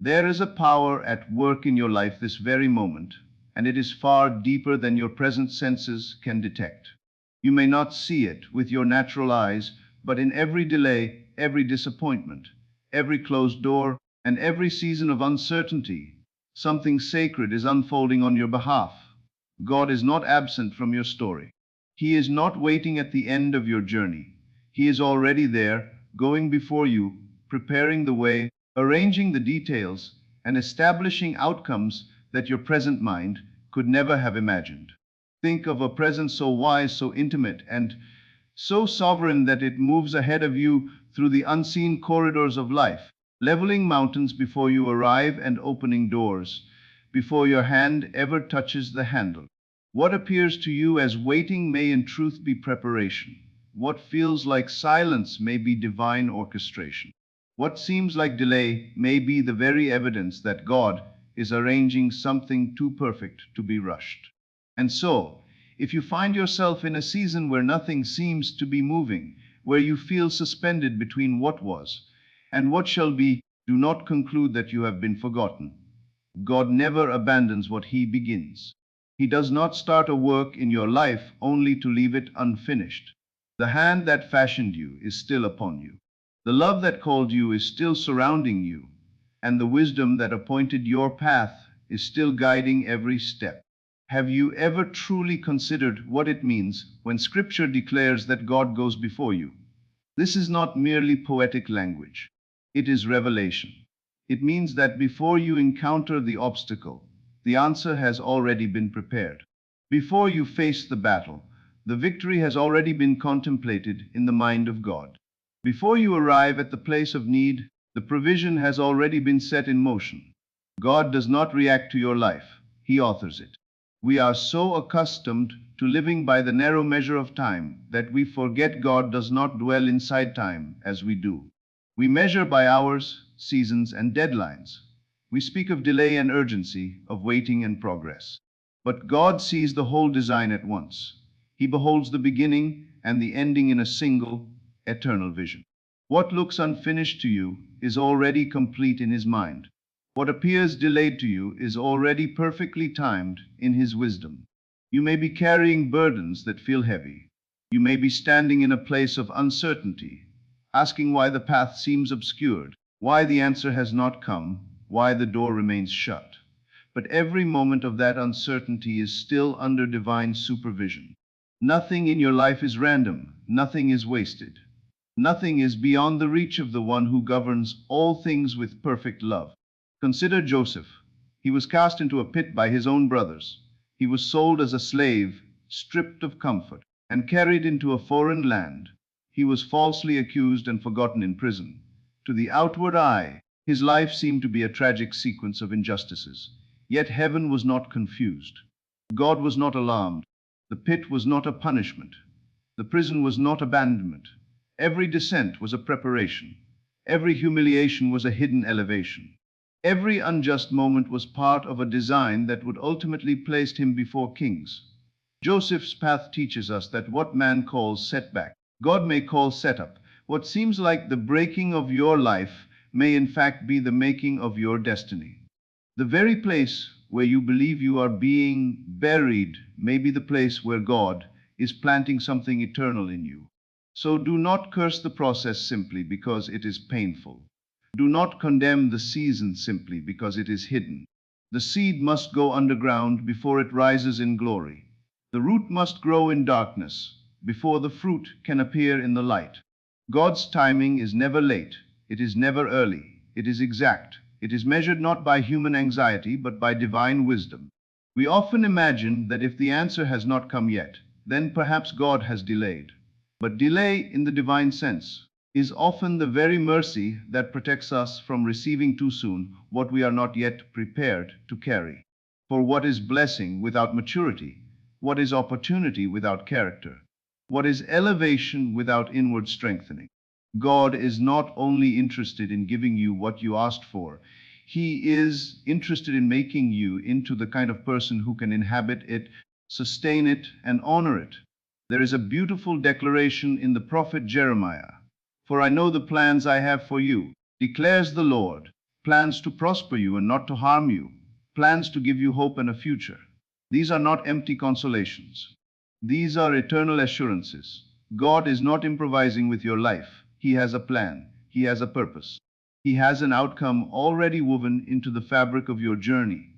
There is a power at work in your life this very moment, and it is far deeper than your present senses can detect. You may not see it with your natural eyes, but in every delay, every disappointment, every closed door, and every season of uncertainty, something sacred is unfolding on your behalf. God is not absent from your story. He is not waiting at the end of your journey. He is already there, going before you, preparing the way, arranging the details, and establishing outcomes that your present mind could never have imagined. Think of a presence so wise, so intimate, and so sovereign that it moves ahead of you through the unseen corridors of life, leveling mountains before you arrive and opening doors before your hand ever touches the handle. What appears to you as waiting may in truth be preparation. What feels like silence may be divine orchestration. What seems like delay may be the very evidence that God is arranging something too perfect to be rushed. And so, if you find yourself in a season where nothing seems to be moving, where you feel suspended between what was and what shall be, do not conclude that you have been forgotten. God never abandons what He begins. He does not start a work in your life only to leave it unfinished. The hand that fashioned you is still upon you. The love that called you is still surrounding you, and the wisdom that appointed your path is still guiding every step. Have you ever truly considered what it means when Scripture declares that God goes before you? This is not merely poetic language. It is revelation. It means that before you encounter the obstacle, the answer has already been prepared. Before you face the battle, the victory has already been contemplated in the mind of God. Before you arrive at the place of need, the provision has already been set in motion. God does not react to your life, He authors it. We are so accustomed to living by the narrow measure of time that we forget God does not dwell inside time as we do. We measure by hours, seasons, and deadlines. We speak of delay and urgency, of waiting and progress. But God sees the whole design at once. He beholds the beginning and the ending in a single, eternal vision. What looks unfinished to you is already complete in His mind. What appears delayed to you is already perfectly timed in His wisdom. You may be carrying burdens that feel heavy. You may be standing in a place of uncertainty, asking why the path seems obscured, why the answer has not come, why the door remains shut. But every moment of that uncertainty is still under divine supervision. Nothing in your life is random, nothing is wasted. Nothing is beyond the reach of the one who governs all things with perfect love. Consider Joseph. He was cast into a pit by his own brothers. He was sold as a slave, stripped of comfort, and carried into a foreign land. He was falsely accused and forgotten in prison. To the outward eye, his life seemed to be a tragic sequence of injustices. Yet heaven was not confused. God was not alarmed. The pit was not a punishment. The prison was not abandonment. Every descent was a preparation. Every humiliation was a hidden elevation. Every unjust moment was part of a design that would ultimately place him before kings. Joseph's path teaches us that what man calls setback, God may call setup. What seems like the breaking of your life may in fact be the making of your destiny. The very place where you believe you are being buried may be the place where God is planting something eternal in you. So do not curse the process simply because it is painful. Do not condemn the season simply because it is hidden. The seed must go underground before it rises in glory. The root must grow in darkness before the fruit can appear in the light. God's timing is never late. It is never early. It is exact. It is measured not by human anxiety, but by divine wisdom. We often imagine that if the answer has not come yet, then perhaps God has delayed. But delay, in the divine sense, is often the very mercy that protects us from receiving too soon what we are not yet prepared to carry. For what is blessing without maturity? What is opportunity without character? What is elevation without inward strengthening? God is not only interested in giving you what you asked for, He is interested in making you into the kind of person who can inhabit it, sustain it, and honor it. There is a beautiful declaration in the prophet Jeremiah. For I know the plans I have for you, declares the Lord, plans to prosper you and not to harm you, plans to give you hope and a future. These are not empty consolations. These are eternal assurances. God is not improvising with your life. He has a plan. He has a purpose. He has an outcome already woven into the fabric of your journey.